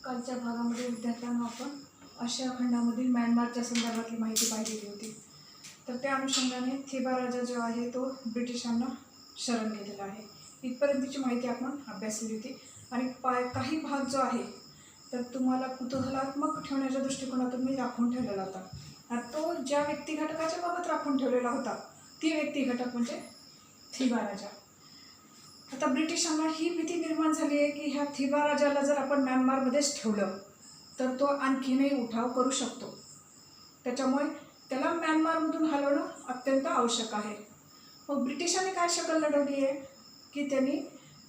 कालच्या भागामध्ये विद्यार्थ्यांना आपण आशिया खंडामधील म्यानमारच्या संदर्भातली माहिती पाहिलेली होती. तर त्या अनुषंगाने थिबा राजा जो आहे तो ब्रिटिशांना शरण गेलेला आहे. इथपर्यंतची माहिती आपण अभ्यासली होती आणि काही भाग जो आहे तर तुम्हाला कुतूहलात्मक ठेवण्याच्या दृष्टिकोनातून मी राखून ठेवलेला होता. आणि तो ज्या व्यक्ती घटकाच्या बाबत राखून ठेवलेला होता ती व्यक्ती घटक म्हणजे थिबा राजा. आता ब्रिटिशांना ही भीती निर्माण झाली आहे की ह्या थिबा राजाला जर आपण म्यानमारमध्येच ठेवलं तर तो आणखीनही उठाव करू शकतो. त्याच्यामुळे त्याला म्यानमारमधून हलवणं अत्यंत आवश्यक आहे. मग ब्रिटिशांनी काय शकल लढवली आहे की त्यांनी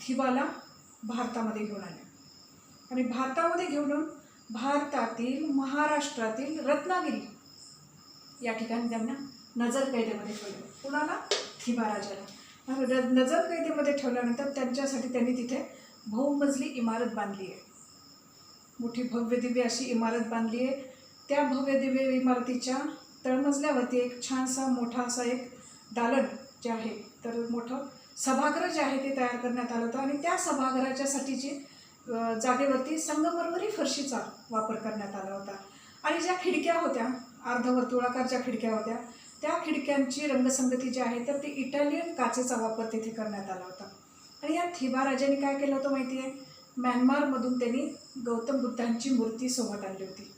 थिबाला भारतामध्ये घेऊन आले आणि भारतामध्ये घेऊन भारतातील महाराष्ट्रातील रत्नागिरी या ठिकाणी त्यांना नजरकैदेमध्ये ठेवलं. कुणाला? थिबा राजाला. नजरकैदेमध्ये ठेवल्यानंतर त्यांच्यासाठी त्यांनी तिथे बहुमजली इमारत बांधली आहे. मोठी भव्य दिव्य अशी इमारत बांधली आहे. त्या भव्य दिव्य इमारतीच्या तळमजल्यावरती एक छानसा मोठा असा एक दालन जे आहे तर मोठं सभागृह जे आहे ते तयार करण्यात आलं होतं आणि त्या सभागृहाच्यासाठीची जागेवरती संगमरवरी फरशीचा वापर करण्यात आला होता. आणि ज्या खिडक्या होत्या अर्धवर्तुळाकार ज्या खिडक्या होत्या त्या खिडक्यांची रंगसंगती जी आहे तर ती इटालियन काचेचा वापर तिथे करण्यात आला होता. आणि या थिबा राजांनी काय केलं होतं माहिती आहे? म्यानमारमधून त्यांनी गौतम बुद्धांची मूर्ती सोबत आणली होती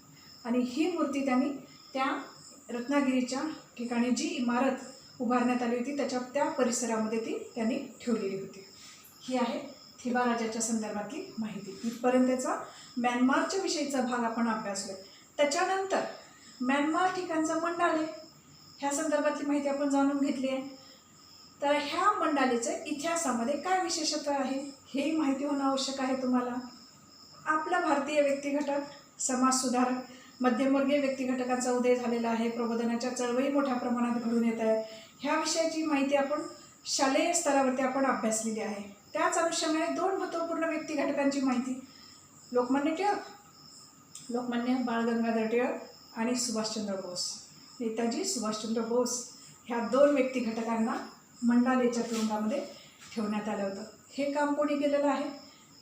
आणि ही मूर्ती त्यांनी त्या रत्नागिरीच्या ठिकाणी जी इमारत उभारण्यात आली होती त्या परिसरामध्ये ती त्यांनी ठेवलेली होती. ही आहे थिबा राजाच्या संदर्भातली माहिती. इथपर्यंतचा म्यानमारच्या विषयीचा भाग आपण अभ्यासलो. त्याच्यानंतर म्यानमार ठिकाणचा मंडाले ह्या संदर्भातली माहिती आपण जाणून घेतली आहे. तर ह्या मंडालेचं इतिहासामध्ये काय विशेषत्व आहे हे माहिती होणं आवश्यक आहे तुम्हाला. आपला भारतीय व्यक्तिघटक, समाजसुधारक, मध्यमवर्गीय व्यक्तिघटकांचा उदय झालेला आहे. प्रबोधनाच्या चळवळी मोठ्या प्रमाणात घडून येत आहे. ह्या विषयाची माहिती आपण शालेय स्तरावरती आपण अभ्यासलेली आहे. त्याच अनुषंगाने दोन महत्त्वपूर्ण व्यक्तिघटकांची माहिती लोकमान्य बाळ गंगाधर टिळक आणि सुभाषचंद्र बोस. नेताजी सुभाषचंद्र बोस ह्या दोन व्यक्तिघटकांना मंडालेच्या तुरुंगामध्ये ठेवण्यात आलं होतं. हे काम कोणी केलेलं आहे?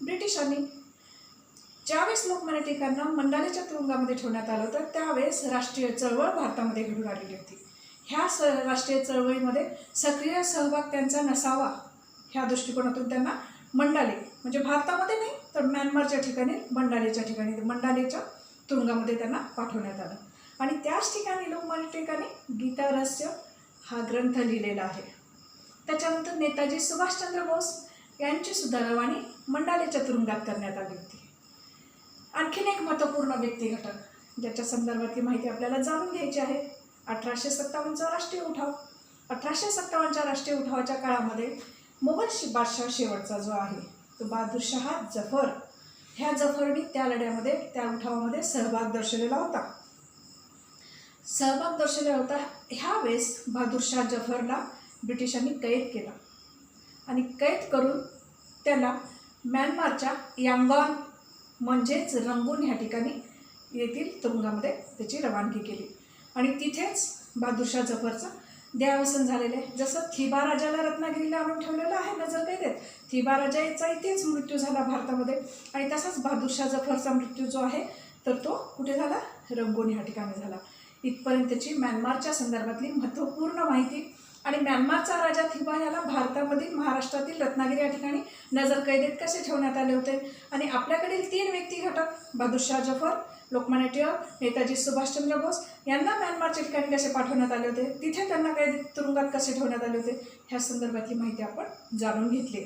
ब्रिटिशांनी. ज्यावेळेस लोकमान्य टिळकांना मंडालेच्या तुरुंगामध्ये ठेवण्यात आलं होतं त्यावेळेस राष्ट्रीय चळवळ भारतामध्ये घडून आलेली होती. ह्या राष्ट्रीय चळवळीमध्ये सक्रिय सहभाग त्यांचा नसावा ह्या दृष्टिकोनातून त्यांना मंडाले म्हणजे भारतामध्ये नाही तर म्यानमारच्या ठिकाणी मंडालेच्या तुरुंगामध्ये त्यांना पाठवण्यात आलं. आणि त्याच ठिकाणी लोकमान्य टिळकांनी गीता रहस्य हा ग्रंथ लिहिलेला आहे. त्याच्यानंतर नेताजी सुभाषचंद्र बोस यांची सुद्धा रवानी मंडालेच्या तुरुंगात करण्यात आली होती. आणखीन एक महत्त्वपूर्ण व्यक्तिघटक ज्याच्या संदर्भातली माहिती आपल्याला जाणून घ्यायची आहे. 1857चा राष्ट्रीय उठाव. 1857च्या राष्ट्रीय उठावाच्या काळामध्ये मोगल बादशाह शेवटचा जो आहे तो बहादूरशाह जफर ह्या जफरनी त्या लढ्यामध्ये त्या उठावामध्ये सहभाग दर्शवलेला होता. ह्यावेळेस बहादूरशाह जफरला ब्रिटिशांनी कैद केला आणि कैद करून त्याला म्यानमारच्या यांगॉन म्हणजेच रंगून ह्या ठिकाणी येथील तुरुंगामध्ये त्याची रवानगी केली आणि तिथेच बहादूरशाह जफरचं देहावसन झालेलं आहे. जसं थिबा राजाला रत्नागिरीला आणून ठेवलेलं आहे नजरकैदेत, थिबा राजाचा इथेच मृत्यू झाला भारतामध्ये आणि तसाच बहादूरशाह जफरचा मृत्यू जो आहे तर तो कुठे झाला? रंगून ह्या ठिकाणी झाला. इथपर्यंतची म्यानमारच्या संदर्भातली महत्त्वपूर्ण माहिती. आणि म्यानमारचा राजा थिबा याला भारतामधील महाराष्ट्रातील रत्नागिरी या ठिकाणी नजरकैदेत कसे ठेवण्यात आले होते आणि आपल्याकडील 3 व्यक्तिघटक बहादूरशाह जफर, लोकमान्य टिळक, नेताजी सुभाषचंद्र बोस यांना म्यानमारच्या ठिकाणी कसे पाठवण्यात आले होते, तिथे त्यांना कैद तुरुंगात कसे ठेवण्यात आले होते ह्या संदर्भातली माहिती आपण जाणून घेतली.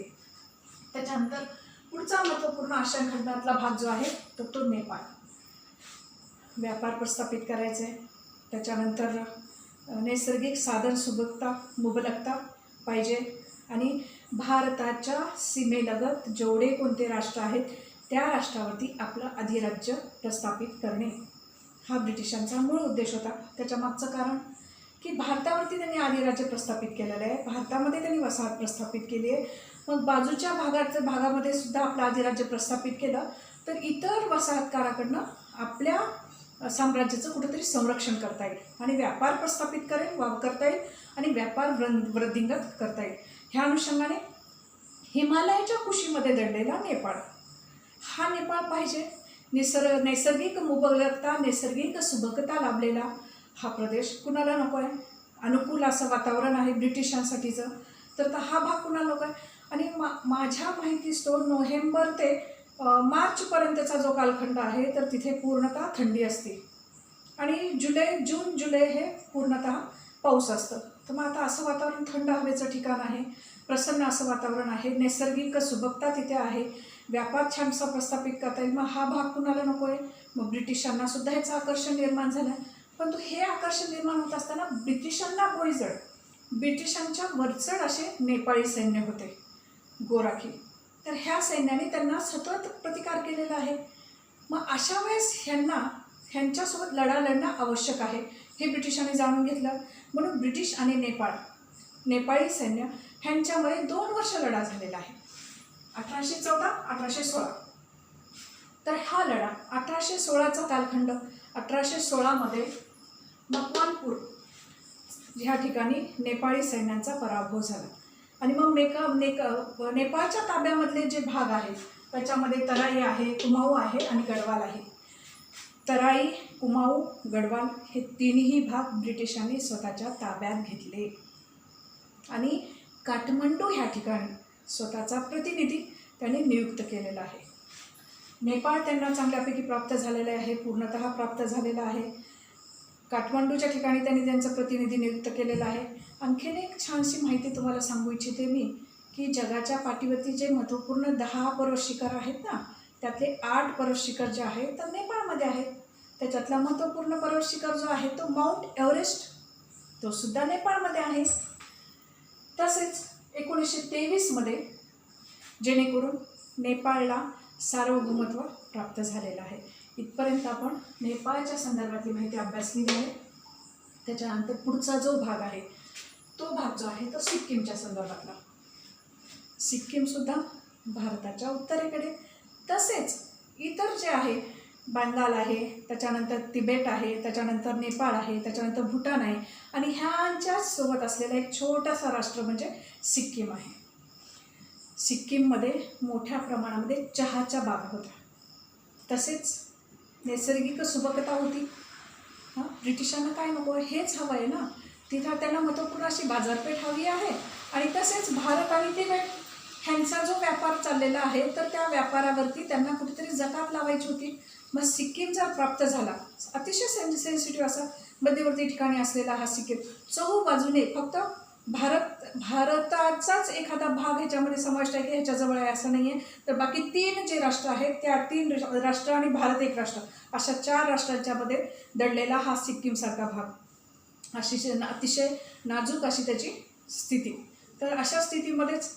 त्याच्यानंतर पुढचा महत्त्वपूर्ण आशिया खंडातला भाग जो आहे तर तो नेपाळ. व्यापार प्रस्थापित करायचे. त्याच्यानंतर नैसर्गिक साधन मुबलकता पाहिजे आणि भारताच्या सीमेलगत जेवढे कोणते राष्ट्र आहेत त्या राष्ट्रावरती आपलं अधिराज्य प्रस्थापित करणे हा ब्रिटिशांचा मूळ उद्देश होता. त्याच्या मागचं कारण की भारतावरती त्यांनी अधिराज्य प्रस्थापित केलेलं आहे, भारतामध्ये त्यांनी वसाहत प्रस्थापित केली आहे. मग बाजूच्या भागामध्ये सुद्धा आपलं अधिराज्य प्रस्थापित केलं तर इतर वसाहतकाराकडनं आपल्या साम्राज्याचं कुठेतरी संरक्षण करता येईल आणि व्यापार प्रस्थापित करता येईल आणि व्यापार वृद्धिंगत करता येईल. ह्या अनुषंगाने हिमालयाच्या कुशीमध्ये दडलेला नेपाळ हा नेपाळ पाहिजे. नैसर्गिक मुबलकता, नैसर्गिक सुबकता लाभलेला हा प्रदेश कुणाला नको आहे? अनुकूल असं वातावरण आहे ब्रिटिशांसाठीचं, तर हा भाग कुणाला नको आहे? आणि माझ्या माहितीस्तव नोव्हेंबर ते मार्चपर्यंतचा जो कालखंड आहे तर तिथे पूर्णतः थंडी असते आणि जून जुलै हे पूर्णतः पाऊस असतं. तर मग आता असं वातावरण, थंड हवेचं ठिकाण आहे, प्रसन्न असं वातावरण आहे, नैसर्गिक सुबकता तिथे आहे, व्यापार छानसा प्रस्थापित करता येईल. मग हा भाग कुणाला नको आहे? मग ब्रिटिशांना सुद्धा ह्याचं आकर्षण निर्माण झालं. परंतु हे आकर्षण निर्माण होत असताना ब्रिटिशांना भोईजड, ब्रिटिशांच्या वरचढ असे नेपाळी सैन्य होते, गोराखी. तर ह्या सैन्याने त्यांना सतत प्रतिकार केलेला आहे. मग अशा वेळेस ह्यांच्यासोबत लढा लढणं आवश्यक आहे हे ब्रिटिशांनी जाणून घेतलं. म्हणून ब्रिटिश आणि नेपाळी सैन्य ह्यांच्यामध्ये 2 वर्ष लढा झालेला आहे, 1814 1816. तर हा लढा 1816चा कालखंड, 1816मध्ये मकवानपूर ह्या ठिकाणी नेपाळी सैन्यांचा पराभव झाला. आणि मग नेपाळच्या ताब्यामधले जे भाग आहेत त्याच्यामध्ये तराई आहे, कुमाऊ आहे आणि गढवाल आहे. तराई, कुमाऊ, गढवाल हे तिन्ही भाग ब्रिटिशांनी स्वतःच्या ताब्यात घेतले आणि काठमांडू ह्या ठिकाणी स्वतःचा प्रतिनिधी त्यांनी नियुक्त केलेला आहे. नेपाळ त्यांना चांगल्यापैकी प्राप्त झालेला आहे, पूर्णतः प्राप्त झालेला आहे. काठमांडूच्या ठिकाणी त्यांनी त्यांचं प्रतिनिधी नियुक्त केलेला आहे. आणखीन एक छानशी माहिती तुम्हाला सांगू इच्छिते मी, की जगाच्या पाठीवरती जे महत्त्वपूर्ण 10 पर्वत शिखर आहेत ना, त्यातले 8 पर्वत शिखर जे आहेत तर नेपाळमध्ये आहेत. त्याच्यातला महत्त्वपूर्ण पर्वत शिखर जो आहे तो माउंट एव्हरेस्ट, तो सुद्धा नेपाळमध्ये आहे. तसेच 1923मध्ये जेणेकरून नेपाळला सार्वभौमत्व प्राप्त झालेलं आहे. इथपर्यंत आपण नेपाळच्या संदर्भातली माहिती अभ्यासलेली आहे. त्याच्यानंतर पुढचा जो भाग आहे तो भाग जो आहे तो सिक्कीमच्या संदर्भातला. सिक्कीमसुद्धा भारताच्या उत्तरेकडे, तसेच इतर जे आहे बंगाल आहे, त्याच्यानंतर तिबेट आहे, त्याच्यानंतर नेपाळ आहे, त्याच्यानंतर भूटान आहे आणि ह्यांच्याच सोबत असलेला एक छोटासा राष्ट्र म्हणजे सिक्कीम आहे. सिक्कीममध्ये मोठ्या प्रमाणामध्ये चहाच्या बागा होत्या, तसेच नैसर्गिक सुबकता होती. ब्रिटिशांना काय नको, हेच हवं आहे ना, तिथं त्यांना महत्त्वपूर्ण अशी बाजारपेठ हवी आहे. आणि तसेच भारत आणि तिबेट ह्यांचा जो व्यापार चाललेला आहे तर त्या व्यापारावरती त्यांना कुठेतरी जकात लावायची होती. मग सिक्कीम जर प्राप्त झाला, अतिशय सेन्सिटिव्ह असा मध्यवर्ती ठिकाणी असलेला हा सिक्कीम, चहूबाजूने फक्त भारताचाच एखादा भाग ह्याच्यामध्ये समाविष्ट आहे की ह्याच्याजवळ आहे असं नाही आहे, तर बाकी 3 जे राष्ट्र आहेत त्या 3 राष्ट्र आणि भारत एक राष्ट्र, अशा 4 राष्ट्रांच्यामध्ये दडलेला हा सिक्कीमसारखा भाग, अतिशय नाजूक अशी त्याची स्थिती. तर अशा स्थितीमध्येच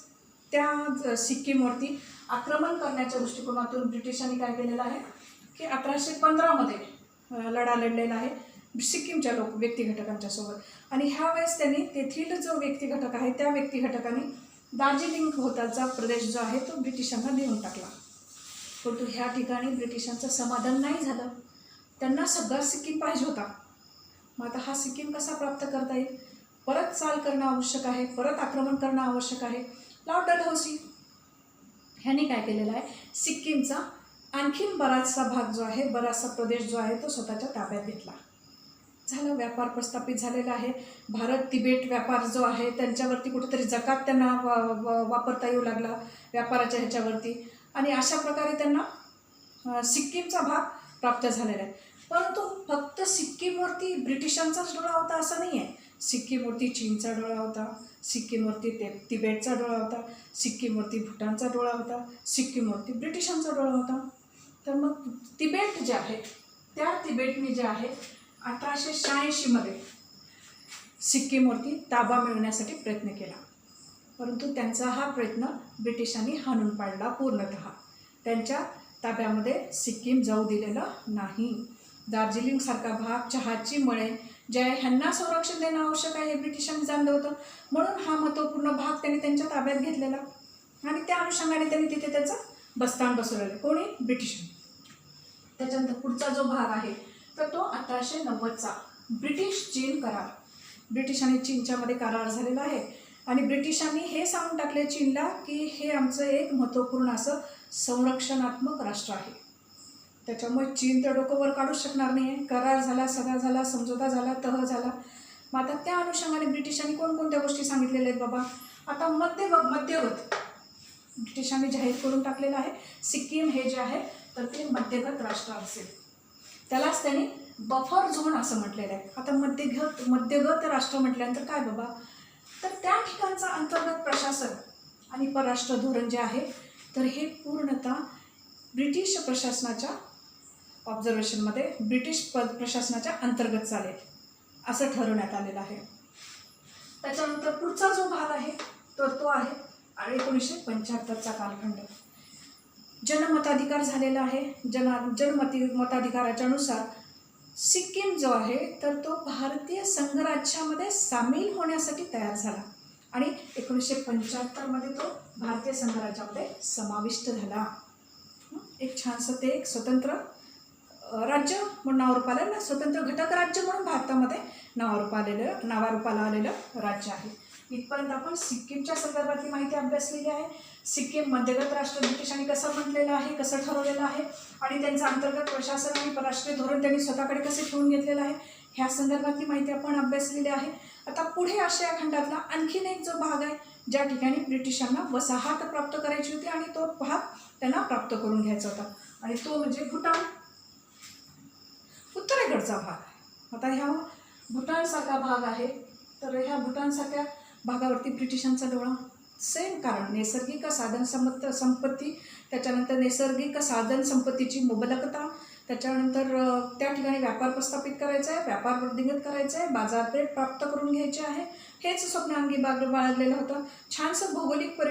त्या सिक्कीमवरती आक्रमण करण्याच्या दृष्टिकोनातून ब्रिटिशांनी काय केलेलं आहे की 1815मध्ये लढा लढलेला आहे सिक्कीमच्या व्यक्तिघटकांच्या सोबत. आणि ह्या वेळेस त्यांनी तेथील जो व्यक्तिघटक आहे त्या व्यक्तिघटकांनी दार्जिलिंग भोवतालचा प्रदेश जो आहे तो ब्रिटिशांना देऊन टाकला. परंतु ह्या ठिकाणी ब्रिटिशांचं समाधान नाही झालं, त्यांना सगळा सिक्कीम पाहिजे होता. मग आता हा सिक्कीम कसा प्राप्त करता येईल? परत चाल करणं आवश्यक आहे, परत आक्रमण करणं आवश्यक आहे. लॉर्ड डलहौसी ह्यांनी काय केलेलं आहे, सिक्कीमचा आणखीन बराचसा भाग जो आहे, बराचसा प्रदेश जो आहे तो स्वतःच्या ताब्यात घेतला. झालं, व्यापार प्रस्थापित झालेला आहे. भारत तिबेट व्यापार जो आहे त्यांच्यावरती कुठेतरी जकात त्यांना वापरता येऊ लागला व्यापाराच्या ह्याच्यावरती, आणि अशा प्रकारे त्यांना सिक्कीमचा भाग प्राप्त झालेला आहे. परंतु फक्त सिक्कीमवरती ब्रिटिशांचाच डोळा होता असं नाही आहे. सिक्कीमवरती चीनचा डोळा होता, सिक्कीमवरती तिबेटचा डोळा होता, सिक्कीमवरती भूटानचा डोळा होता, सिक्कीमवरती ब्रिटिशांचा डोळा होता. तर मग तिबेट जे आहे त्या तिबेटने जे आहे 1886मध्ये सिक्कीमवरती ताबा मिळवण्यासाठी प्रयत्न केला, परंतु त्यांचा हा प्रयत्न ब्रिटिशांनी हाणून पाडला. पूर्णतः त्यांच्या ताब्यामध्ये सिक्कीम जाऊ दिलेलं नाही. दार्जिलिंगसारखा भाग, चहाची मळे जे आहे ह्यांना संरक्षण देणं आवश्यक आहे हे ब्रिटिशांनी जाणलं होतं, म्हणून हा महत्त्वपूर्ण भाग त्यांनी त्यांच्या ताब्यात घेतलेला आणि त्या अनुषंगाने त्यांनी तिथे त्याचं बस्तान बसवलेलं. कोणी? ब्रिटिशांनी. त्याच्यानंतर पुढचा जो भाग आहे तर तो 1890चा ब्रिटिश चीन करार. ब्रिटिश आणि चीनच्यामध्ये करार झालेला आहे आणि ब्रिटिशांनी हे सांगून टाकले चीनला की हे आमचं एक महत्त्वपूर्ण असं संरक्षणात्मक राष्ट्र आहे. त्याच्यामुळे चीन तर डोकं वर काढूच शकणार नाही आहे. करार झाला, सगळा झाला, समझोता झाला, तह झाला. मग आता त्या अनुषंगाने ब्रिटिशांनी कोणकोणत्या गोष्टी सांगितलेल्या आहेत बाबा. आता मध्यगत ब्रिटिशांनी जाहीर करून टाकलेलं आहे. सिक्कीम हे जे आहे तर ते मध्यगत राष्ट्र असेल. त्यालाच त्यांनी बफर झोन असं म्हटलेलं आहे. आता मध्यगत राष्ट्र म्हटल्यानंतर काय बाबा, तर त्या ठिकाणचं अंतर्गत प्रशासन आणि परराष्ट्र धोरण जे आहे तर हे पूर्णतः ब्रिटिश प्रशासनाच्या ऑब्झर्वेशनमध्ये ब्रिटिश प्रशासनाच्या अंतर्गत चालेल असं ठरवण्यात आलेलं आहे. त्याच्यानंतर पुढचा जो भाग आहे तर तो आहे 1975चा कालखंड. जनमताधिकार झालेला आहे. जनमताधिकाराच्या नुसार सिक्कीम जो आहे तर तो भारतीय संघराज्यामध्ये सामील होण्यासाठी तयार झाला आणि 1975मध्ये तो भारतीय संघराज्यामध्ये समाविष्ट झाला. एक छानसं ते एक स्वतंत्र राज्य म्हणून नावारूपाला आलेलं, स्वतंत्र घटक राज्य म्हणून भारतामध्ये नावारूपाला आलेलं राज्य आहे. इथपर्यंत आपण सिक्कीमच्या संदर्भातली माहिती अभ्यासलेली आहे. सिक्कीम मध्यगत राष्ट्र ब्रिटिशांनी कसं म्हटलेलं आहे, कसं ठरवलेलं आहे आणि त्यांचं अंतर्गत प्रशासन आणि परराष्ट्रीय धोरण त्यांनी स्वतःकडे कसे ठेवून घेतलेलं आहे ह्या संदर्भातली माहिती आपण अभ्यासलेली आहे. आता पुढे आशिया खंडातला आणखीन एक जो भाग आहे ज्या ठिकाणी ब्रिटिशांना वसाहत प्राप्त करायची होती आणि तो भाग त्यांना प्राप्त करून घ्यायचा होता आणि तो म्हणजे भूटान, उत्तरेकडचा भाग. आता ह्या भूटानसारखा भाग आहे तर ह्या भूटानसारख्या भागावरती ब्रिटिशांचा डोळा. सेम कारण नैसर्गिक संपत्ती, त्याच्यानंतर नैसर्गिक साधन संपत्तीची मुबलकता, त्याच्यानंतर त्या ठिकाणी व्यापार प्रस्थापित करायचा आहे, व्यापार वृद्धिंगत करायचा आहे, बाजारपेठ प्राप्त करून घ्यायची आहे, हेच स्वप्न अंगी बाळगलेलं होतं. छानसं भौगोलिक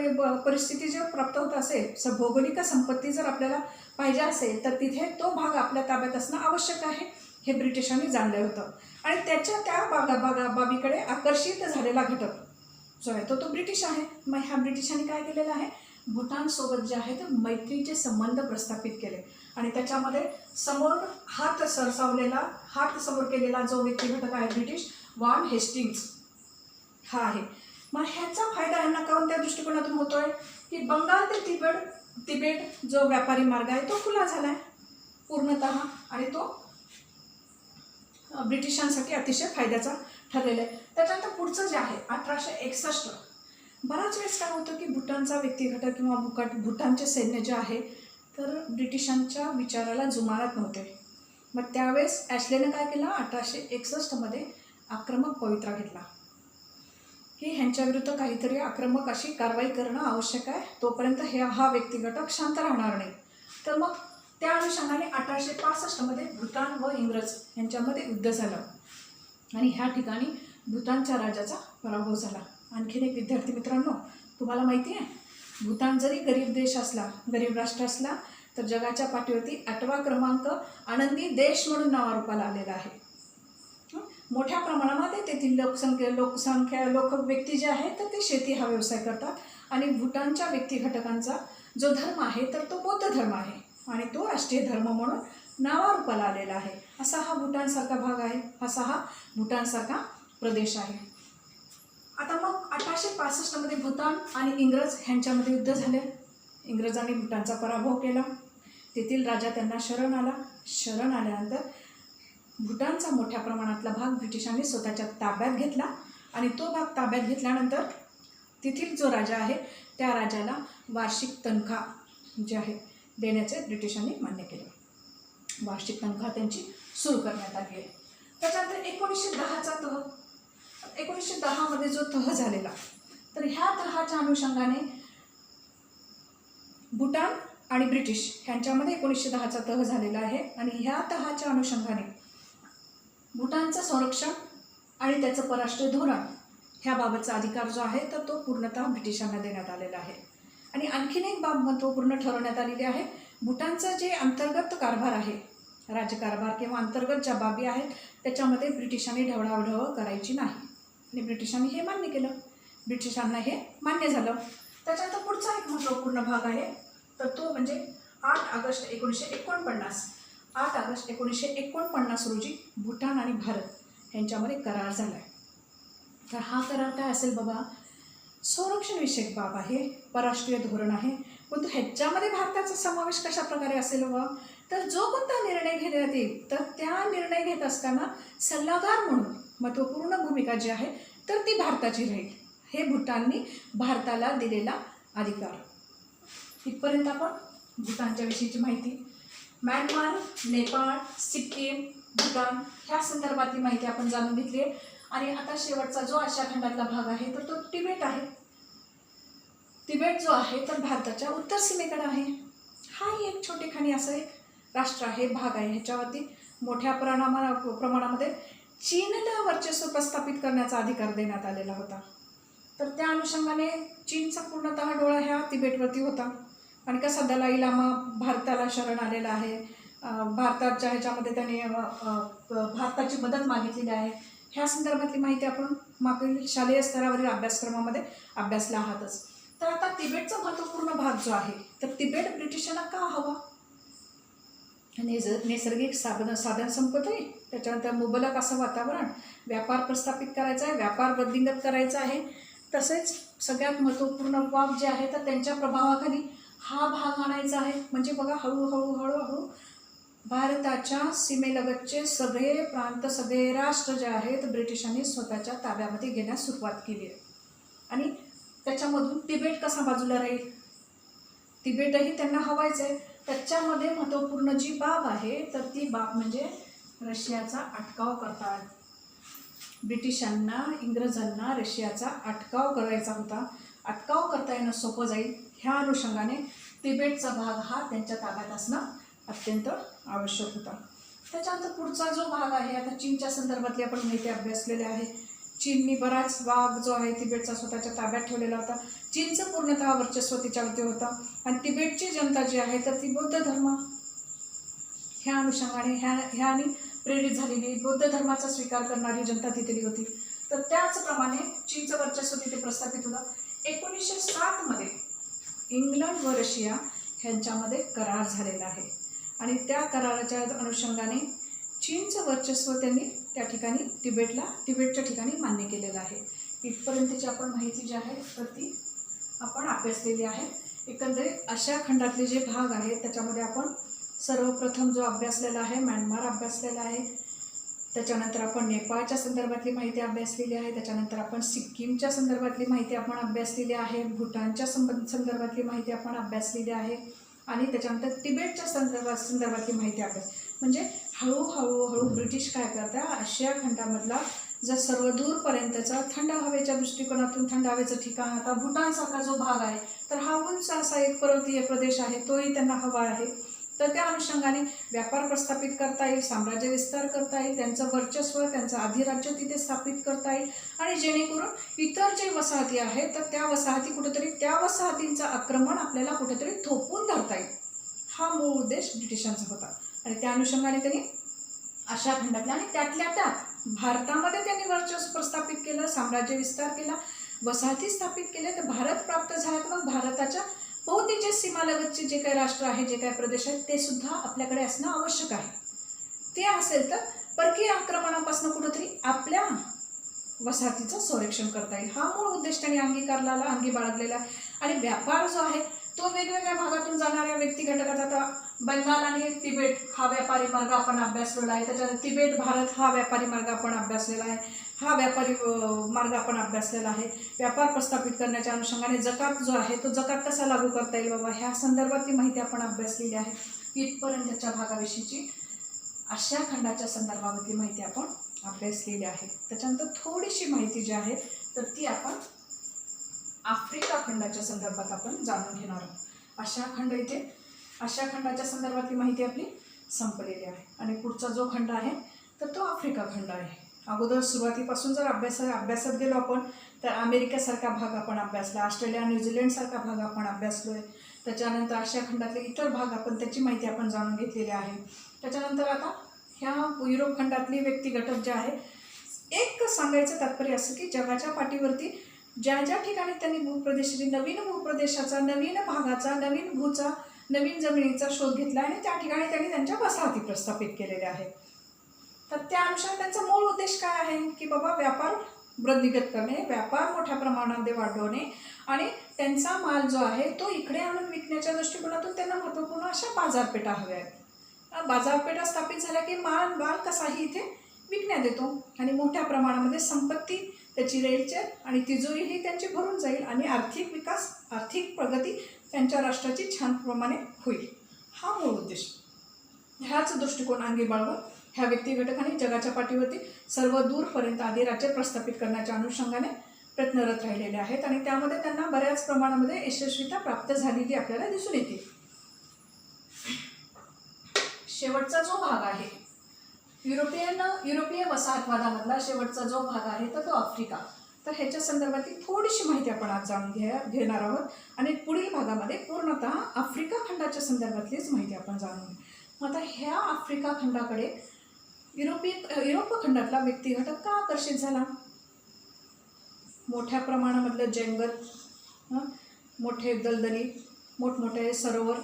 परिस्थिती जर प्राप्त होत असेल, भौगोलिक संपत्ती जर आपल्याला पाहिजे असेल तर तिथे तो भाग आपल्या ताब्यात असणं आवश्यक आहे हे ब्रिटिशांनी जाणलं होतं. आणि त्या बाबीकडे आकर्षित झालेला घटक जो आहे तो ब्रिटिश आहे. मग ह्या ब्रिटिशांनी काय केलेलं आहे, भूटानसोबत जे आहे तर मैत्रीचे संबंध प्रस्थापित केले आणि त्याच्यामध्ये समोर हात समोर केलेला जो व्यक्ती घटक आहे ब्रिटिश वॉन हेस्टिंग्ज हा आहे. मग ह्याचा फायदा यांना कोणत्या दृष्टिकोनातून होतोय की बंगाल ते तिबेट जो व्यापारी मार्ग आहे तो खुला झाला आहे पूर्णतः आणि तो ब्रिटिशांसाठी अतिशय फायद्याचा ठरलेला आहे. त्याच्यानंतर पुढचं जे आहे 1861, बराच वेळेस काय होतं की भूटानचा व्यक्तिगट किंवा भूटानचे सैन्य जे आहे तर ब्रिटिशांच्या विचाराला जुमानत नव्हते. मग त्यावेळेस ॲशलेनं काय केलं, 1861मध्ये आक्रमक पवित्रा घेतला की ह्यांच्याविरुद्ध काहीतरी आक्रमक अशी कारवाई करणं आवश्यक आहे, तोपर्यंत हा व्यक्तिगट शांत राहणार नाही. तर मग त्या अनुषंगाने 1865मध्ये भूतान व इंग्रज यांच्यामध्ये युद्ध झालं आणि ह्या ठिकाणी भूतानच्या राजाचा पराभव झाला. आणखीन एक विद्यार्थी मित्रांनो, तुम्हाला माहिती आहे भूतान जरी गरीब राष्ट्र असला तर जगाच्या पाठीवरती 8वा क्रमांक आनंदी देश म्हणून नावारूपाला आलेला आहे. मोठ्या प्रमाणामध्ये तेथील व्यक्ती जे आहेत तर ते शेती हा व्यवसाय करतात आणि भूटानच्या व्यक्ती घटकांचा जो धर्म आहे तर तो बौद्ध धर्म आहे आणि तो राष्ट्रीय धर्म म्हणून नावारूपाला आलेला आहे. असा हा भूटानसारखा भाग आहे, असा हा भूटानसारखा प्रदेश आहे. आता मग 1865मध्ये भूतान आणि इंग्रज ह्यांच्यामध्ये युद्ध झाले. इंग्रजांनी भूटानचा पराभव केला. तेथील राजा त्यांना शरण आल्यानंतर भूटानचा मोठ्या प्रमाणातला भाग ब्रिटिशांनी स्वतःच्या ताब्यात घेतला आणि तो भाग ताब्यात घेतल्यानंतर तेथील जो राजा आहे त्या राजाला वार्षिक तनखा जे आहे देण्याचे ब्रिटिशांनी मान्य केले. वार्षिक तनखा त्यांची सुरू करण्यात आली आहे. त्याच्यानंतर 1910मध्ये जो तह झालेला तर ह्या तहाच्या अनुषंगाने भूटान आणि ब्रिटिश यांच्यामध्ये 1910चा तह झालेला आहे आणि ह्या तहाच्या अनुषंगाने भूटानचं संरक्षण आणि त्याचं परराष्ट्रीय धोरण ह्याबाबतचा अधिकार जो आहे तर तो पूर्णतः ब्रिटिशांना देण्यात आलेला आहे. आणि आणखीन एक बाब महत्त्वपूर्ण ठरवण्यात आलेली आहे, भूटानचं जे अंतर्गत कारभार आहे, राज्यकारभार किंवा अंतर्गत ज्या बाबी आहेत त्याच्यामध्ये ब्रिटिशांनी ढवळाढवळ करायची नाही आणि ब्रिटिशांनी हे मान्य केलं, ब्रिटिशांना हे मान्य झालं. त्याच्यानंतर पुढचा एक महत्त्वपूर्ण भाग आहे तर तो म्हणजे 8 ऑगस्ट 1949 रोजी भूटान आणि भारत यांच्यामध्ये करार झाला आहे. तर हा करार काय असेल बाबा, संरक्षणविषयक बाब आहे, परराष्ट्रीय धोरण आहे परंतु ह्याच्यामध्ये भारताचा समावेश कशा प्रकारे असेल व तर जो कोणता निर्णय घेण्यात येईल तर त्या निर्णय घेत असताना सल्लागार म्हणून महत्त्वपूर्ण भूमिका जी आहे तर ती भारताची राहील. हे भूटाननी भारताला दिलेला अधिकार. इथपर्यंत आपण भूटानच्या विषयीची माहिती, म्यानमार, नेपाळ, सिक्कीम, भूटान ह्या संदर्भातली माहिती आपण जाणून घेतली आहे. आणि आता शेवटचा जो आशिया खंडातला भाग आहे तर तो तिबेट आहे. तिबेट जो आहे तर भारताच्या उत्तर सीमेकडे आहे. हाही एक छोटेखानी असं एक राष्ट्र आहे, भाग आहे. ह्याच्यावरती मोठ्या प्रमाणामध्ये चीनला वर्चस्व प्रस्थापित करण्याचा अधिकार देण्यात आलेला होता. तर त्या अनुषंगाने चीनचा पूर्णतः डोळा ह्या तिबेटवरती होता. आणि कसा दलाई लामा भारताला शरण आलेला आहे, भारताच्या ह्याच्यामध्ये त्याने भारताची मदत मागितलेली आहे, ह्या संदर्भातली माहिती आपण मागील शालेय स्तरावरील अभ्यासक्रमामध्ये अभ्यासला आहातच. तर आता तिबेटचा महत्त्वपूर्ण भाग जो आहे तर तिबेट ब्रिटिशांना का हवा? नैसर्गिक साधन संपत्ती, त्याच्यानंतर मुबलक असं वातावरण, व्यापार प्रस्थापित करायचा आहे, व्यापार वृद्धिंगत करायचा आहे, तसेच सगळ्यात महत्त्वपूर्ण बाब जे आहे तर त्यांच्या प्रभावाखाली हा भाग आणायचा आहे. म्हणजे बघा हळूहळू भारताच्या सीमेलगतचे सगळे प्रांत, सगळे राष्ट्र जे आहेत ब्रिटिशांनी स्वतःच्या ताब्यामध्ये घेण्यास सुरुवात केली आहे. आणि त्याच्यामधून तिबेट कसा बाजूला राहील, तिबेटही त्यांना हवायचं आहे. त्याच्यामध्ये महत्त्वपूर्ण जी बाब आहे तर ती बाब म्हणजे रशियाचा अटकाव करतात. ब्रिटिशांना, इंग्रजांना रशियाचा अटकाव करायचा होता. अटकाव करता येणं सोपं जाईल ह्या अनुषंगाने तिबेटचा भाग हा त्यांच्या ताब्यात असणं अत्यंत आवश्यक होता. त्याच्यानंतर पुढचा जो भाग आहे, आता चीनच्या संदर्भातली आपण माहिती अभ्यासलेली आहे. चीननी बराच भाग जो आहे तिबेटचा स्वतःच्या ताब्यात ठेवलेला होता. चीनचं पूर्णतः वर्चस्व तिच्यावरती होतं. आणि तिबेटची जनता जी आहे तर ती बौद्ध धर्म ह्या अनुषंगाने ह्यानी प्रेरित झालेली, बौद्ध धर्माचा स्वीकार करणारी जनता तिथली होती. तर त्याचप्रमाणे चीनचं वर्चस्व तिथे प्रस्थापित होतं. 1907 मध्ये इंग्लंड व रशिया ह्यांच्यामध्ये करार झालेला आहे. आणि त्या कराराच्या अनुषंगाने चीनचं वर्चस्व त्यांनी त्या ठिकाणी तिबेटच्या ठिकाणी मान्य केलेलं आहे. इथपर्यंतची आपण माहिती जी आहे तर ती आपण अभ्यासलेली आहे. एकंदरीत आशिया खंडातले जे भाग आहेत त्याच्यामध्ये आपण सर्वप्रथम जो अभ्यासलेला आहे म्यानमार अभ्यासलेला आहे, त्याच्यानंतर आपण नेपाळच्या संदर्भातली माहिती अभ्यासलेली आहे, त्याच्यानंतर आपण सिक्कीमच्या संदर्भातली माहिती आपण अभ्यासलेली आहे, भूटानच्या संदर्भातली माहिती आपण अभ्यासलेली आहे, आणि त्याच्यानंतर तिबेटच्या संदर्भातली माहिती अभ्यास. म्हणजे हळूहळू ब्रिटिश काय करतात, आशिया खंडामधला जर सर्वदूरपर्यंतचा थंड हवेच्या दृष्टिकोनातून थंड हवेचं ठिकाण, आता भूटानसारखा जो भाग आहे तर हा उंच असा एक पर्वतीय प्रदेश आहे, तोही त्यांना हवा आहे. तर त्या अनुषंगाने व्यापार प्रस्थापित करता येईल, साम्राज्य विस्तार करता येईल, त्यांचं वर्चस्व, त्यांचं अधिराज्य तिथे स्थापित करता येईल, आणि जेणेकरून इतर जे वसाहती आहेत तर त्या वसाहती कुठेतरी त्या वसाहतींचं आक्रमण आपल्याला कुठेतरी थोपवून धरता येईल, हा मूळ उद्देश ब्रिटिशांचा होता. आणि त्या अनुषंगाने त्यांनी आशिया खंडातल्या आणि त्यातल्या त्यात भारतामध्ये त्यांनी वर्चस्व प्रस्थापित केलं, साम्राज्य विस्तार केला, वसाहती स्थापित केल्या. तर भारत प्राप्त झाला तर मग भारताच्या भोवतीचे सीमालगतचे जे काही राष्ट्र आहे, जे काही प्रदेश आहेत ते सुद्धा आपल्याकडे असणं आवश्यक आहे. ते असेल तर परकीय आक्रमणापासून कुठेतरी आपल्या वसाहतीचं संरक्षण करता येईल, हा मूळ उद्देश त्यांनी अंगी बाळगलेला. आणि व्यापार जो आहे तो वेगवेगळ्या भागातून जाणाऱ्या व्यक्ती घटकात, आता बंगाल आणि तिबेट हा व्यापारी मार्ग आपण अभ्यासलेला आहे, त्याच्यानंतर तिबेट भारत हा व्यापारी मार्ग आपण अभ्यासलेला आहे, हा व्यापारी मार्ग आपण अभ्यासलेला आहे. व्यापार प्रस्थापित करण्याच्या अनुषंगाने जकात जो आहे तो जकात कसा लागू करता येईल बाबा, ह्या संदर्भातली माहिती आपण अभ्यासलेली आहे. इथपर्यंतच्या भागाविषयीची आशिया खंडाच्या संदर्भामधली माहिती आपण अभ्यासलेली आहे. त्याच्यानंतर थोडीशी माहिती जी आहे तर ती आपण आफ्रिका खंडाच्या संदर्भात आपण जाणून घेणार आहोत. आशिया खंडाच्या संदर्भातली माहिती आपली संपलेली आहे. आणि पुढचा जो खंड आहे तर तो आफ्रिका खंड आहे. अगोदर सुरुवातीपासून जर अभ्यासात गेलो आपण तर अमेरिकेसारखा भाग आपण अभ्यासला, ऑस्ट्रेलिया न्यूझीलंडसारखा भाग आपण अभ्यासलो आहे. त्याच्यानंतर आशिया खंडातले इतर भाग आपण त्याची माहिती आपण जाणून घेतलेली आहे. त्याच्यानंतर आता ह्या युरोप खंडातली व्यक्ती घटक जे आहे, एक सांगायचं तात्पर्य असं की जगाच्या पाठीवरती ज्या ज्या ठिकाणी त्यांनी नवीन भूप्रदेशाचा, नवीन भागाचा, नवीन जमिनीचा शोध घेतला आणि त्या ठिकाणी त्यांनी त्यांच्या वसाहती प्रस्थापित केलेल्या आहेत. तर त्या अनुसार त्यांचा मूळ उद्देश काय आहे की बाबा व्यापार वृद्धिंगत करणे, व्यापार मोठ्या प्रमाणामध्ये वाढवणे आणि त्यांचा माल जो आहे तो इकडे आणून विकण्याच्या दृष्टिकोनातून त्यांना महत्त्वपूर्ण अशा बाजारपेठा हव्या आहेत. बाजारपेठा स्थापित झाल्या की माल कसाही इथे विकण्यात येतो आणि मोठ्या प्रमाणामध्ये संपत्ती, त्याची रेलचेल आणि तिजोरीही त्यांची भरून जाईल आणि आर्थिक विकास, आर्थिक प्रगती त्यांच्या राष्ट्राची छान प्रमाणे होईल. हा मूळ उद्देश. ह्याच दृष्टिकोन अंगी बाळगून ह्या व्यक्ती घटकांनी जगाच्या पाठीवरती सर्व दूरपर्यंत आधी राज्य प्रस्थापित करण्याच्या अनुषंगाने प्रयत्नरत राहिलेले आहेत आणि त्यामध्ये त्यांना बऱ्याच प्रमाणामध्ये यशस्वीता प्राप्त झालेली आपल्याला दिसून येते. शेवटचा जो भाग आहे युरोपीय वसाहतवादामधला शेवटचा जो भाग आहे तर तो आफ्रिका. तर ह्याच्या संदर्भातली थोडीशी माहिती आपण आज जाणून घेणार आहोत आणि पुढील भागामध्ये पूर्णतः आफ्रिका खंडाच्या संदर्भातलीच माहिती आपण जाणून घेऊ. मग आता ह्या आफ्रिका खंडाकडे युरोप खंडातला व्यक्ती घटक का आकर्षित झाला? मोठ्या प्रमाणामधलं जंगल, मोठे दलदली, मोठमोठे सरोवर,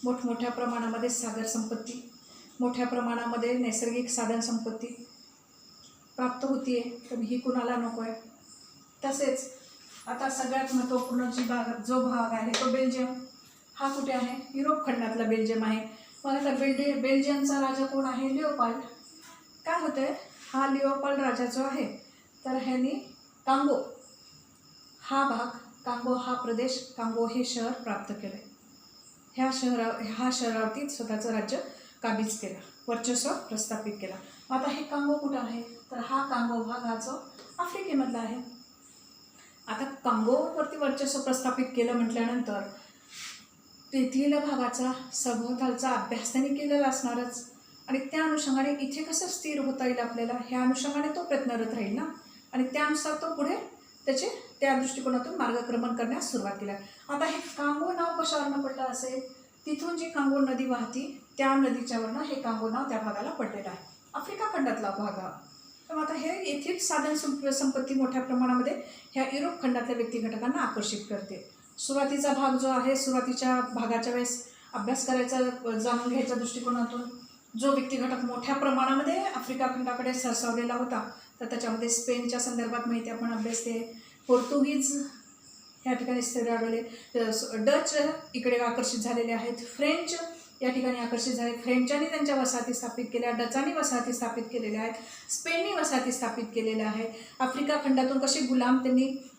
मोठमोठ्या प्रमाणामध्ये सागर संपत्ती, मोठ्या प्रमाणामध्ये नैसर्गिक साधन संपत्ती प्राप्त होती आहे. तर ही कुणाला नको आहे? तसेच आता सगळ्यात महत्त्वपूर्ण जो भाग आहे तो बेल्जियम. हा कुठे आहे? युरोप खंडातला बेल्जियम आहे. मग आता बेल्जियमचा राजा कोण आहे? लिओपाल्ड. काय होतंय? हा लिओपाल्ड राजा जो आहे तर ह्यांनी कांगो हा भाग, कांगो हा प्रदेश, कांगो हे शहर प्राप्त केलं. ह्या शहरावरती स्वतःचं राज्य काबीज केलं, वर्चस्व प्रस्थापित केला. आता हे कांगो कुठं आहे? तर हा कांगो भाग हा जो आफ्रिकेमधला आहे. आता कांगोवरती वर्चस्व प्रस्थापित केलं म्हटल्यानंतर तेथील भागाचा सभोवतालचा अभ्यास त्यांनी केलेला असणारच आणि त्या अनुषंगाने इथे कसं स्थिर होता येईल आपल्याला ह्या अनुषंगाने तो प्रयत्नरत राहील ना आणि त्यानुसार तो पुढे त्या दृष्टिकोनातून मार्गक्रमण करण्यास सुरुवात केली. आता हे कांगो नाव कशावरनं पडलं असेल? तिथून जी कांगो नदी वाहती त्या नदीच्यावरनं हे कांगो नाव त्या भागाला पडलेलं आहे. आफ्रिका खंडातला भाग हा. तर आता हे येथील साधन संपत्ती मोठ्या प्रमाणामध्ये ह्या युरोप खंडातल्या व्यक्ती घटकांना आकर्षित करते. सुरुवातीचा भाग जो आहे, सुरुवातीच्या भागाच्या वेळेस अभ्यास करायचा, जाणून घ्यायच्या दृष्टिकोनातून जो व्यक्ती घटक मोठ्या प्रमाणामध्ये आफ्रिका खंडाकडे सरसावलेला होता तर त्याच्यामध्ये स्पेनच्या संदर्भात माहिती आपण अभ्यासते, पोर्तुगीज ह्या ठिकाणी स्थिर आढळले, डच इकडे आकर्षित झालेले आहेत, फ्रेंच या ठिकाणी आकर्षित झाले. फ्रेंचांनी त्यांच्या वसाहती स्थापित केल्या, डचांनी वसाहती स्थापित केलेल्या आहेत, स्पेननी वसाहती स्थापित केलेल्या आहेत. आफ्रिका खंडातून कसे गुलाम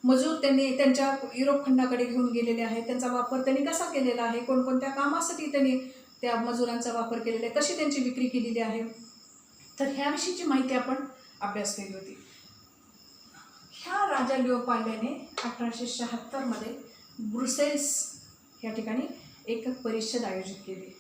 मजूर त्यांनी त्यांच्या युरोप खंडाकडे घेऊन गेलेले आहेत, त्यांचा वापर त्यांनी कसा केलेला आहे, कोणकोणत्या कामासाठी त्यांनी त्या मजुरांचा वापर केलेला आहे, कशी त्यांची विक्री केलेली आहे, तर ह्याविषयीची माहिती आपण अभ्यास केली होती. ह्या राजा लिओपाल्डने 1876 ब्रुसेल्स या ठिकाणी एक परिषद आयोजित केली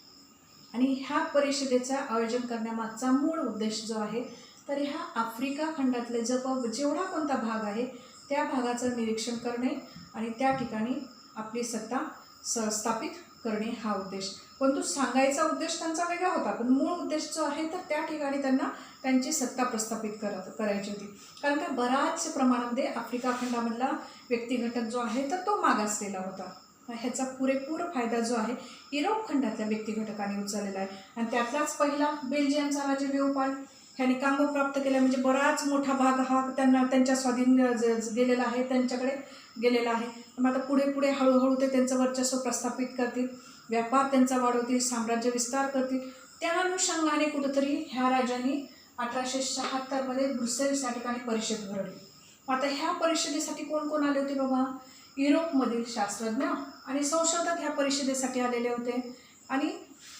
आणि ह्या परिषदेचं आयोजन करण्यामागचा मूळ उद्देश जो आहे तर ह्या आफ्रिका खंडातले जेवढा कोणता भाग आहे त्या भागाचं निरीक्षण करणे आणि त्या ठिकाणी आपली सत्ता स्थापित करणे हा उद्देश. परंतु सांगायचा उद्देश त्यांचा वेगळा होता, पण मूळ उद्देश जो आहे तर त्या ठिकाणी त्यांना त्यांची सत्ता प्रस्थापित करायची होती. कारण का बऱ्याच प्रमाणामध्ये आफ्रिका खंडामधला व्यक्ती घटक जो आहे तर तो मागासलेला होता. ह्याचा पुरेपूर फायदा जो आहे युरोप खंडातल्या व्यक्ती घटकांनी उचललेला आहे आणि त्यातलाच पहिला बेल्जियमचा राजा लिओपाल्ड ह्याने कांगो प्राप्त केला. म्हणजे बराच मोठा भाग हा त्यांच्या स्वाधीन गेलेला आहे, त्यांच्याकडे गेलेला आहे. मग आता पुढे हळूहळू ते त्यांचं वर्चस्व प्रस्थापित करतील, व्यापार त्यांचा वाढवतील, साम्राज्य विस्तार करतील. त्या अनुषंगाने कुठंतरी ह्या राजांनी 1876 ब्रुसेल्स या ठिकाणी परिषद भरवली. आता ह्या परिषदेसाठी कोण कोण आले होते बाबा? युरोपमधील शास्त्रज्ञ आणि संशोधक ह्या परिषदेसाठी आलेले होते आणि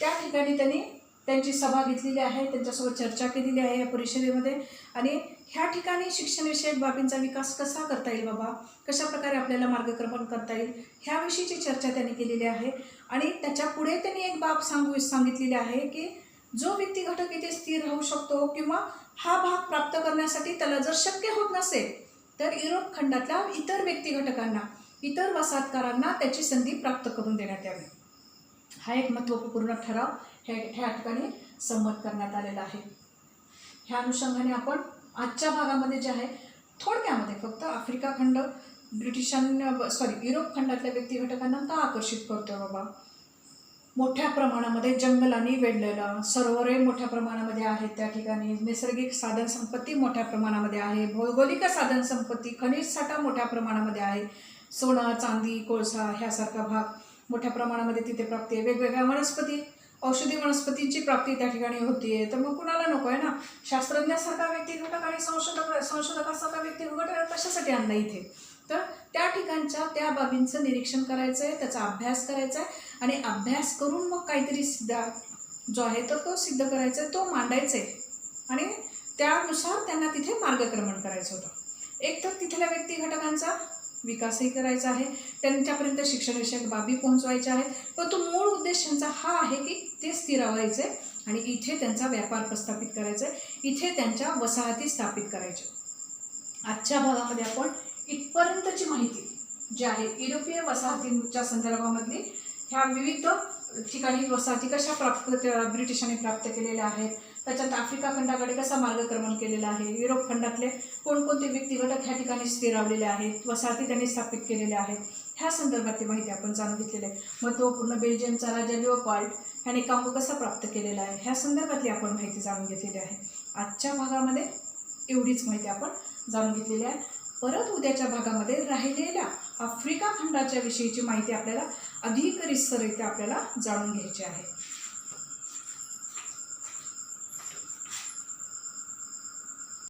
त्या ठिकाणी त्यांनी त्यांची सभा घेतलेली आहे, त्यांच्यासोबत चर्चा केलेली आहे या परिषदेमध्ये आणि ह्या ठिकाणी शिक्षणविषयक बाबींचा विकास कसा करता येईल बाबा, कशा प्रकारे आपल्याला मार्गक्रमण करता येईल ह्याविषयीची चर्चा त्यांनी केलेली आहे. आणि त्याच्या पुढे त्यांनी एक बाब सांगितलेली आहे की जो व्यक्ती घटक इथे स्थिर राहू शकतो किंवा हा भाग प्राप्त करण्यासाठी त्याला जर शक्य होत नसेल तर युरोप खंडातल्या इतर व्यक्ती घटकांना, इतर वसाहतकारांना त्याची संधी प्राप्त करून देण्यात यावी. हा एक महत्त्वपूर्ण ठराव ह्या ठिकाणी संमत करण्यात आलेला आहे. ह्या अनुषंगाने आपण आजच्या भागामध्ये जे आहे थोडक्यामध्ये फक्त आफ्रिका खंड युरोप खंडातल्या व्यक्ती घटकांना का आकर्षित करतो बाबा? मोठ्या प्रमाणामध्ये जंगलांनी वेढलेलं, सरोवरे मोठ्या प्रमाणामध्ये आहेत त्या ठिकाणी, नैसर्गिक साधन संपत्ती मोठ्या प्रमाणामध्ये आहे, भौगोलिक साधन संपत्ती, खनिज साठा मोठ्या प्रमाणामध्ये आहे, सोनं, चांदी, कोळसा ह्यासारखा भाग मोठ्या प्रमाणामध्ये तिथे प्राप्ती आहे. वेगवेगळ्या वनस्पती, औषधी वनस्पतींची प्राप्ती त्या ठिकाणी होतीये. तर मग कुणाला नको आहे ना, शास्त्रज्ञासारखा व्यक्तिघटक आणि संशोधकासारखा व्यक्तिघटक कशासाठी आणला इथे? तर त्या ठिकाणच्या त्या बाबींचं निरीक्षण करायचं आहे, त्याचा अभ्यास करायचा आहे आणि अभ्यास करून मग काहीतरी जो आहे तर तो सिद्ध करायचा आहे, तो मांडायचा आहे आणि त्यानुसार त्यांना तिथे मार्गक्रमण करायचं होतं. एक तर तिथल्या व्यक्तिघटकांचा विकासही करायचा आहे, त्यांच्यापर्यंत शिक्षणविषयक बाबी पोहोचवायच्या आहेत, पण तो मूळ उद्देश त्यांचा हा आहे की ते स्थिरावायचे आणि इथे त्यांचा व्यापार प्रस्थापित करायचा आहे, इथे त्यांच्या वसाहती स्थापित करायच्या. आजच्या भागामध्ये आपण इथपर्यंतची माहिती जी आहे युरोपीय वसाहतींच्या संदर्भामधली ह्या विविध ठिकाणी वसाहती कशा ब्रिटिशांनी प्राप्त केलेल्या आहेत, त्याच्यात आफ्रिका खंडाकडे कसा मार्गक्रमण केलेला आहे, युरोप खंडातले कोणकोणते व्यक्तिघटक ह्या ठिकाणी स्थिरावलेले आहेत, वसाहती त्यांनी स्थापित केलेल्या आहेत, ह्या संदर्भातली माहिती आपण जाणून घेतलेली आहे. महत्त्वपूर्ण बेल्जियमचा राजा लिओपोल्ड ह्याने कांगो कसा प्राप्त केलेला आहे, ह्या संदर्भातली आपण माहिती जाणून घेतलेली आहे. आजच्या भागामध्ये एवढीच माहिती आपण जाणून घेतलेली आहे. परत उद्याच्या भागामध्ये राहिलेल्या आफ्रिका खंडाच्या विषयीची माहिती आपल्याला अधिक रितसररित्या आपल्याला जाणून घ्यायची आहे.